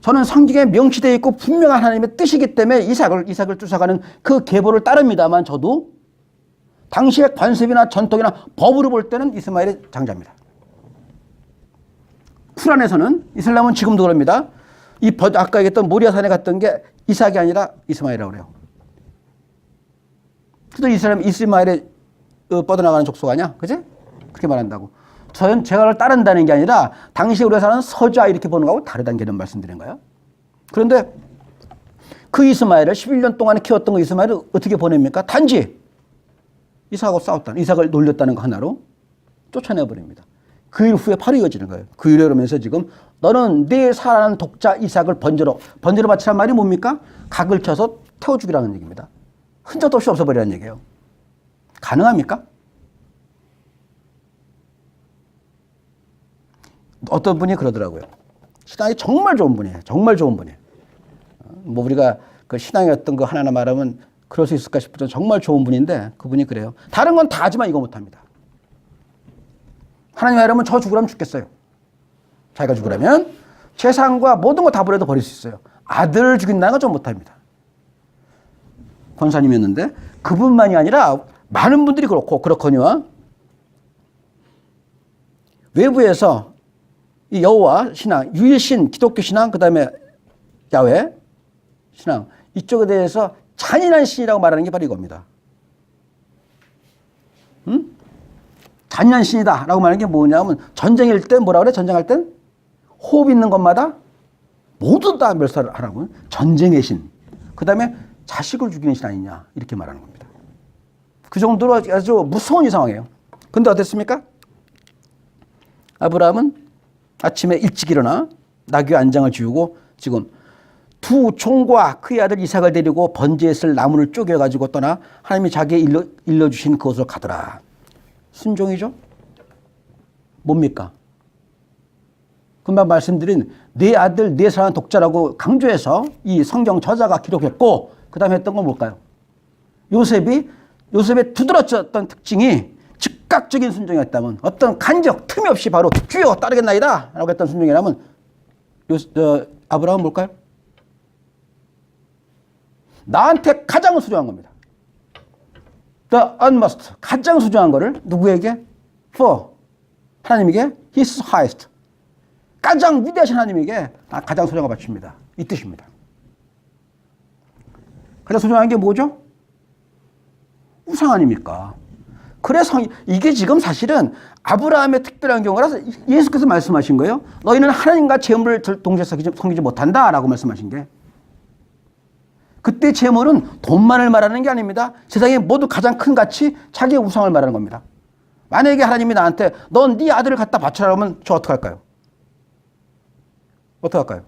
Speaker 1: 저는 성경에 명시되어 있고 분명한 하나님의 뜻이기 때문에 이삭을 쫓아가는 그 계보를 따릅니다만 저도 당시의 관습이나 전통이나 법으로 볼 때는 이스마엘이 장자입니다. 쿠란에서는 이슬람은 지금도 그럽니다. 아까 얘기했던 모리아산에 갔던 게 이삭이 아니라 이스마엘이라고 그래요. 또 이스마엘에 뻗어나가는 족속 아니야? 그지? 그렇게 말한다고. 제가 그걸 따른다는 게 아니라 당시 우리가 사는 서자 이렇게 보는 거하고 다르다는 개념 말씀드린 거예요. 그런데 그 이스마엘을 11년 동안 키웠던 그 이스마엘을 어떻게 보냅니까? 단지 이삭하고 싸웠다는, 이삭을 놀렸다는 거 하나로 쫓아내버립니다. 그 일 후에 바로 이어지는 거예요. 그 일을 하면서 지금 너는 네 사랑하는 독자 이삭을 번제로 바치란 말이 뭡니까? 각을 쳐서 태워 죽이라는 얘기입니다. 흔적도 없이 없어버리라는 얘기예요. 가능합니까? 어떤 분이 그러더라고요. 신앙이 정말 좋은 분이에요. 정말 좋은 분이에요. 뭐 우리가 그 신앙의 어떤 거 하나하나 말하면 그럴 수 있을까 싶을 정도로 정말 좋은 분인데 그분이 그래요. 다른 건 다 하지만 이거 못합니다. 하나님 하려면 저 죽으라면 죽겠어요. 자기가 죽으라면 재산과 모든 거 다 버려도 버릴 수 있어요. 아들을 죽인다는 건 좀 못합니다. 권사님이었는데 그분만이 아니라 많은 분들이 그렇거니와 외부에서 이 여호와 신앙, 유일신 기독교 신앙, 그 다음에 야훼 신앙 이쪽에 대해서 잔인한 신이라고 말하는 게 바로 이겁니다. 응? 잔인한 신이다 라고 말하는 게 뭐냐면 전쟁일 때 뭐라 그래? 전쟁할 땐 호흡 있는 것마다 모두 다 멸살을 하라고. 전쟁의 신. 그 다음에 자식을 죽이는 신 아니냐 이렇게 말하는 겁니다. 그 정도로 아주 무서운 이 상황이에요. 근데 어땠습니까? 아브라함은 아침에 일찍 일어나 나귀 안장을 지우고 지금 두 종과 그의 아들 이삭을 데리고 번제에 쓸 나무를 쪼개가지고 떠나 하나님이 자기의 일러주신 그곳으로 가더라. 순종이죠? 뭡니까? 금방 말씀드린 네 아들 네 사랑하는 독자라고 강조해서 이 성경 저자가 기록했고 그 다음에 했던 건 뭘까요? 요셉의 두드러졌던 특징이 즉각적인 순종이었다면 어떤 간적 틈이 없이 바로 주여 따르겠나이다 라고 했던 순종이라면 아브라함은 뭘까요? 나한테 가장 소중한 겁니다. The utmost 가장 소중한 거를 누구에게? For 하나님에게 His highest 가장 위대하신 하나님에게 가장 소중한 걸 바칩니다. 이 뜻입니다. 가장 소중한 게 뭐죠? 우상 아닙니까? 그래서 이게 지금 사실은 아브라함의 특별한 경우라서 예수께서 말씀하신 거예요. 너희는 하나님과 재물을 동시에 섬기지 못한다라고 말씀하신 게. 그때 재물은 돈만을 말하는 게 아닙니다. 세상에 모두 가장 큰 가치, 자기의 우상을 말하는 겁니다. 만약에 하나님이 나한테 넌 네 아들을 갖다 바쳐라 하면 저 어떡할까요? 어떡할까요?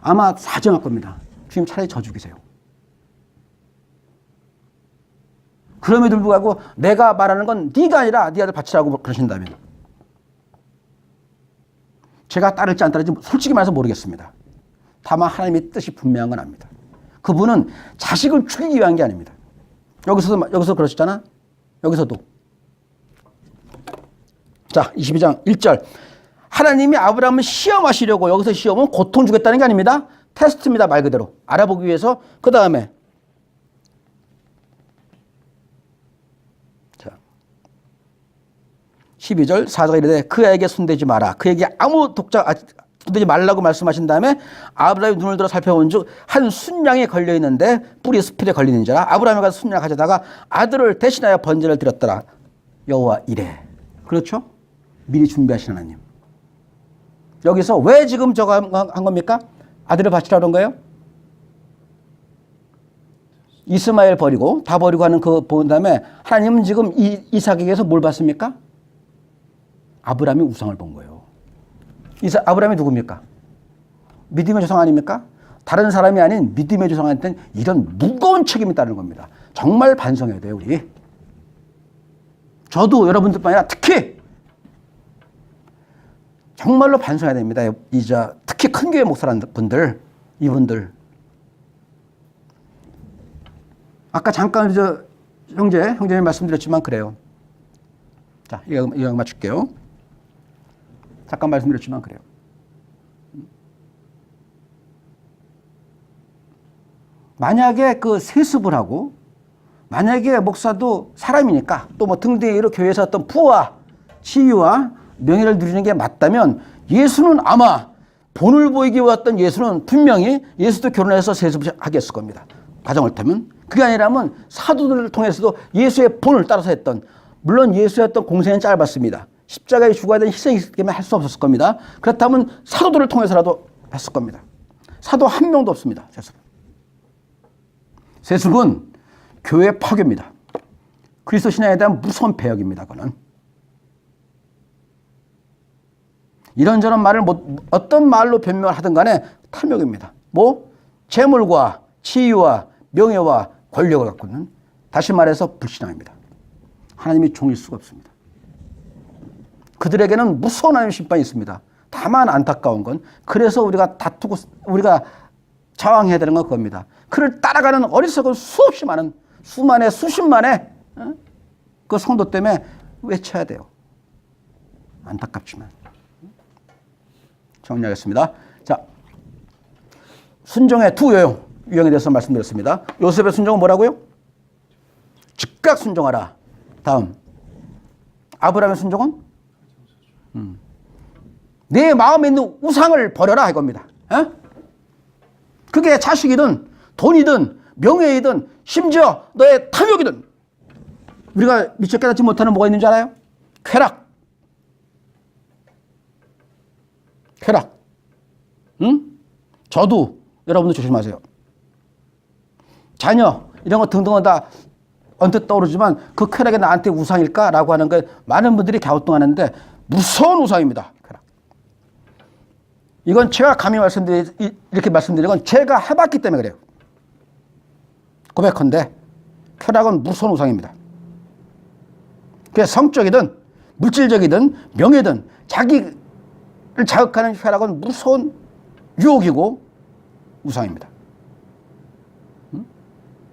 Speaker 1: 아마 사정할 겁니다. 주님 차라리 저 죽이세요. 그럼에도 불구하고 내가 말하는 건 네가 아니라 네 아들 바치라고 그러신다면 제가 따를지 안 따를지 솔직히 말해서 모르겠습니다. 다만 하나님의 뜻이 분명한 건 압니다. 그분은 자식을 죽이기 위한 게 아닙니다. 여기서 그러셨잖아. 여기서도. 자, 22장 1절. 하나님이 아브라함을 시험하시려고, 여기서 시험은 고통 주겠다는 게 아닙니다. 테스트입니다. 말 그대로. 알아보기 위해서. 그 다음에 자, 12절 4절에 이르되 그에게 손대지 마라. 그에게 아무 손대지 말라고 말씀하신 다음에 아브라함이 눈을 들어 살펴본 즉 한 순양이 걸려 있는데 뿔이 스필에 걸리는 자라. 아브라함이 가서 순양을 가져다가 아들을 대신하여 번제를 드렸더라. 여호와 이래. 그렇죠? 미리 준비하신 하나님. 여기서 왜 지금 저거 한 겁니까? 아들을 바치라고 그런 거예요? 이스마엘 버리고 다 버리고 하는 그 본 다음에 하나님은 지금 이삭에게서 뭘 봤습니까? 아브라함이 우상을 본 거예요. 아브라함이 누굽니까? 믿음의 조상 아닙니까? 다른 사람이 아닌 믿음의 조상한테는 이런 무거운 책임이 따르는 겁니다. 정말 반성해야 돼요, 우리. 저도 여러분들뿐 아니라 특히 정말로 반성해야 됩니다. 특히 큰 교회 목사라는 분들, 이분들. 아까 잠깐 형제님 말씀드렸지만 그래요. 자, 이거 맞출게요. 잠깐 말씀드렸지만 그래요. 만약에 그 세습을 하고, 만약에 목사도 사람이니까 또 뭐 등등으로 교회에서 어떤 부와 지위와 명예를 누리는 게 맞다면 예수는 아마 본을 보이기 위했던 예수는 분명히 예수도 결혼해서 세습을 하겠을 겁니다. 가정을 타면. 그게 아니라면 사도들을 통해서도 예수의 본을 따라서 했던, 물론 예수의 어떤 공생은 짧았습니다. 십자가에 죽어야 되는 희생이 있기 때문에 할 수 없었을 겁니다. 그렇다면 사도들을 통해서라도 했을 겁니다. 사도 한 명도 없습니다. 세습은 교회 파괴입니다. 그리스도 신앙에 대한 무서운 배역입니다. 그거는. 이런저런 말을 어떤 말로 변명을 하든 간에 탐욕입니다. 재물과 지위와 명예와 권력을 갖고는, 다시 말해서 불신앙입니다. 하나님이 종일 수가 없습니다. 그들에게는 무서운 하나님의 심판이 있습니다. 다만 안타까운 건, 그래서 우리가 다투고 우리가 저항해야 되는 건 그겁니다. 그를 따라가는 어리석은 수없이 많은 수십만의 그 성도 때문에 외쳐야 돼요. 안타깝지만. 정리하겠습니다. 자, 순종의 두 유형에 대해서 말씀드렸습니다. 요셉의 순종은 뭐라고요? 즉각 순종하라. 다음, 아브라함의 순종은 내 마음에 있는 우상을 버려라 이겁니다. 그게 자식이든 돈이든 명예이든 심지어 너의 탐욕이든. 우리가 미처 깨닫지 못하는 뭐가 있는 줄 알아요? 쾌락. 저도 여러분도 조심하세요. 자녀 이런 거 등등은 다 언뜻 떠오르지만 그 쾌락이 나한테 우상일까라고 하는 게 많은 분들이 갸우뚱하는데 무서운 우상입니다. 쾌락. 이건 제가 감히 이렇게 말씀드리는 건 제가 해봤기 때문에 그래요. 고백컨대 쾌락은 무서운 우상입니다. 그게 성적이든 물질적이든 명예든 자기를 자극하는 쾌락은 무서운 유혹이고 우상입니다.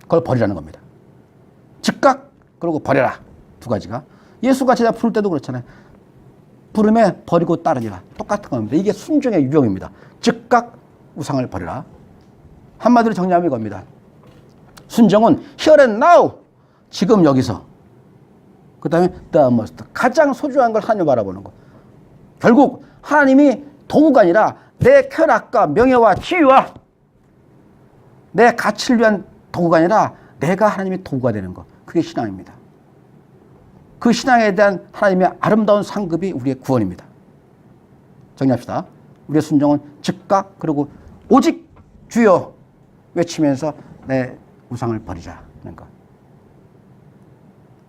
Speaker 1: 그걸 버리라는 겁니다. 즉각 그리고 버려라. 두 가지가. 예수가 제자 부를 때도 그렇잖아요. 부름에 버리고 따르니라. 똑같은 겁니다. 이게 순종의 유형입니다. 즉각 우상을 버려라. 한마디로 정리하면 이겁니다. 순종은 here and now. 지금 여기서. 그 다음에 the most. 가장 소중한 걸 하나님 바라보는 거. 결국 하나님이 도구가 아니라 내 쾌락과 명예와 지위와 내 가치를 위한 도구가 아니라 내가 하나님의 도구가 되는 것. 그게 신앙입니다. 그 신앙에 대한 하나님의 아름다운 상급이 우리의 구원입니다. 정리합시다. 우리의 순종은 즉각 그리고 오직 주여 외치면서 내 우상을 버리자는 것.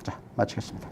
Speaker 1: 자, 마치겠습니다.